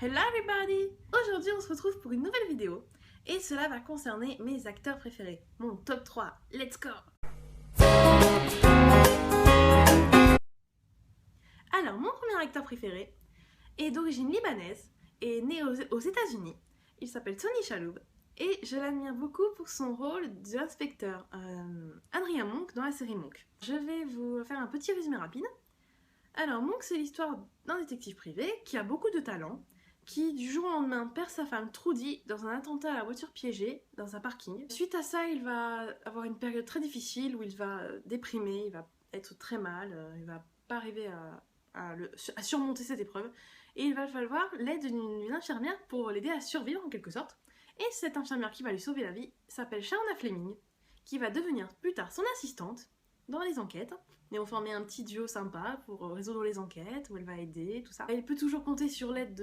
Hello everybody! Aujourd'hui on se retrouve pour une nouvelle vidéo et cela va concerner mes acteurs préférés, mon top 3, let's go! Alors mon premier acteur préféré est d'origine libanaise et né aux États-Unis. Il s'appelle Tony Shalhoub et je l'admire beaucoup pour son rôle de l'inspecteur Adrien Monk dans la série Monk. Je vais vous faire un petit résumé rapide. Alors Monk, c'est l'histoire d'un détective privé qui a beaucoup de talent, qui du jour au lendemain perd sa femme Trudy dans un attentat à la voiture piégée dans un parking. Suite à ça, il va avoir une période très difficile où il va déprimer, il va être très mal, il va pas arriver à surmonter cette épreuve et il va falloir l'aide d'une infirmière pour l'aider à survivre en quelque sorte. Et cette infirmière qui va lui sauver la vie s'appelle Sharona Fleming, qui va devenir plus tard son assistante dans les enquêtes. Et on formait un petit duo sympa pour résoudre les enquêtes, où elle va aider, tout ça. Elle peut toujours compter sur l'aide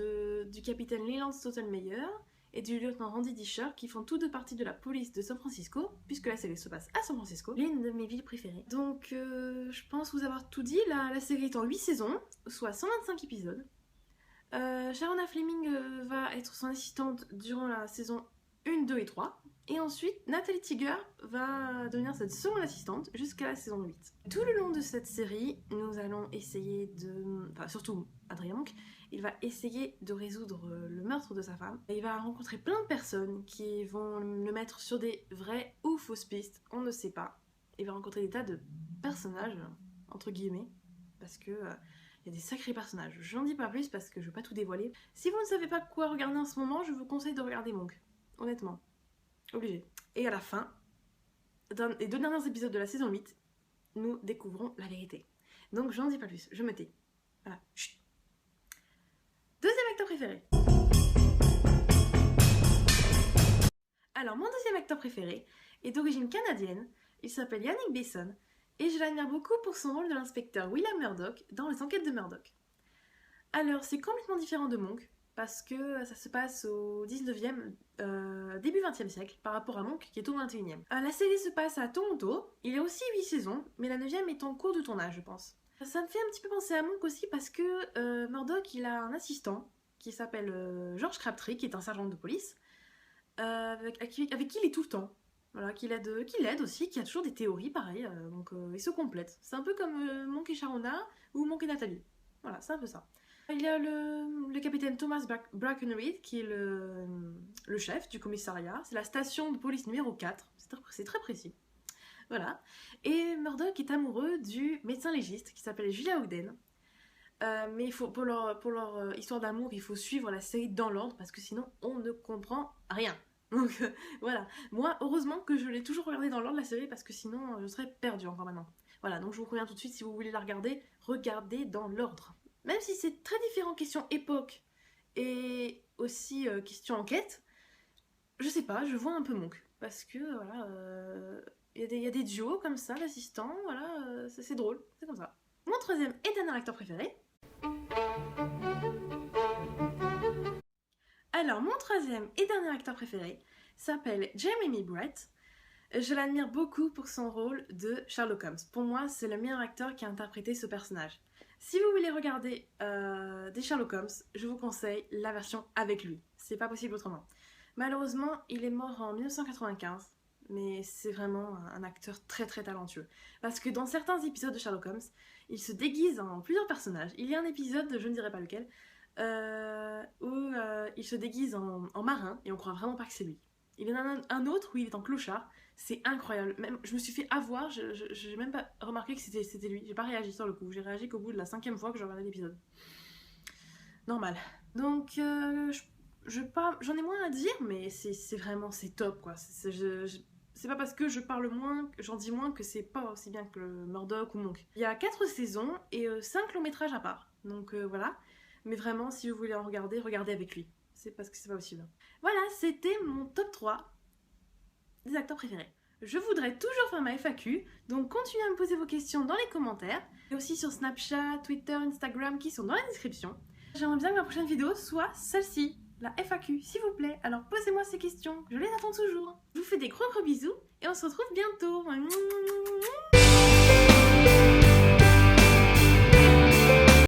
du capitaine Leland Stottelmeyer et du lieutenant Randy Disher, qui font tous deux partie de la police de San Francisco, puisque la série se passe à San Francisco, l'une de mes villes préférées. Donc je pense vous avoir tout dit, la série est en 8 saisons, soit 125 épisodes. Sharona Fleming va être son assistante durant la saison 1, 2 et 3. Et ensuite, Natalie Tiger va devenir cette seconde assistante jusqu'à la saison 8. Tout le long de cette série, nous allons essayer de... Enfin, surtout Adrien Monk, il va essayer de résoudre le meurtre de sa femme. Et il va rencontrer plein de personnes qui vont le mettre sur des vraies ou fausses pistes, on ne sait pas. Il va rencontrer des tas de personnages, entre guillemets, parce que... il y a des sacrés personnages. J'en dis pas plus parce que je veux pas tout dévoiler. Si vous ne savez pas quoi regarder en ce moment, je vous conseille de regarder Monk. Honnêtement. Obligé. Et à la fin, dans les 2 derniers épisodes de la saison 8, nous découvrons la vérité. Donc j'en dis pas plus, je me tais. Voilà. Chut. Deuxième acteur préféré. Alors mon deuxième acteur préféré est d'origine canadienne. Il s'appelle Yannick Besson. Et je l'admire beaucoup pour son rôle de l'inspecteur William Murdoch dans les enquêtes de Murdoch. Alors c'est complètement différent de Monk, parce que ça se passe au 19e, début 20e siècle, par rapport à Monk qui est au 21e. La série se passe à Toronto, il y a aussi 8 saisons, mais la 9e est en cours de tournage je pense. Ça me fait un petit peu penser à Monk aussi parce que Murdoch il a un assistant qui s'appelle George Crabtree, qui est un sergent de police, avec qui il est tout le temps. Voilà, qui l'aide aussi, qui a toujours des théories pareil, donc ils se complètent. C'est un peu comme Monk et Sharona ou Monk et Nathalie. Voilà, c'est un peu ça. Il y a le capitaine Thomas Brackenreed qui est le chef du commissariat. C'est la station de police numéro 4, c'est très précis. Voilà. Et Murdoch est amoureux du médecin légiste qui s'appelle Julia Ogden. Mais il faut, pour leur histoire d'amour, il faut suivre la série dans l'ordre parce que sinon on ne comprend rien. Donc voilà, moi heureusement que je l'ai toujours regardé dans l'ordre la série parce que sinon je serais perdue encore maintenant. Voilà, donc je vous préviens tout de suite, si vous voulez la regarder, regardez dans l'ordre. Même si c'est très différent question époque et aussi question enquête, je sais pas, je vois un peu Monk. Parce que voilà, il y a des duos comme ça, l'assistant, voilà, c'est drôle, c'est comme ça. Mon troisième et dernier acteur préféré. Alors, mon troisième et dernier acteur préféré s'appelle Jeremy Brett. Je l'admire beaucoup pour son rôle de Sherlock Holmes. Pour moi, c'est le meilleur acteur qui a interprété ce personnage. Si vous voulez regarder des Sherlock Holmes, je vous conseille la version avec lui. C'est pas possible autrement. Malheureusement, il est mort en 1995, mais c'est vraiment un acteur très très talentueux. Parce que dans certains épisodes de Sherlock Holmes, il se déguise en plusieurs personnages. Il y a un épisode, je ne dirai pas lequel, où il se déguise en marin et on croit vraiment pas que c'est lui. Il y en a un autre où il est en clochard, c'est incroyable. Même, je me suis fait avoir, j'ai même pas remarqué que c'était lui. J'ai pas réagi sur le coup, j'ai réagi qu'au bout de la 5e fois que je regardais l'épisode. Normal. Donc j'en ai moins à dire, mais c'est vraiment c'est top quoi. C'est pas parce que je parle moins, j'en dis moins que c'est pas aussi bien que Murdoch ou Monk. Il y a 4 saisons et 5 longs métrages à part. Donc voilà. Mais vraiment, si vous voulez en regarder, regardez avec lui. C'est parce que c'est pas possible. Voilà, c'était mon top 3 des acteurs préférés. Je voudrais toujours faire ma FAQ, donc continuez à me poser vos questions dans les commentaires. Et aussi sur Snapchat, Twitter, Instagram qui sont dans la description. J'aimerais bien que ma prochaine vidéo soit celle-ci, la FAQ, s'il vous plaît. Alors posez-moi ces questions, je les attends toujours. Je vous fais des gros bisous et on se retrouve bientôt.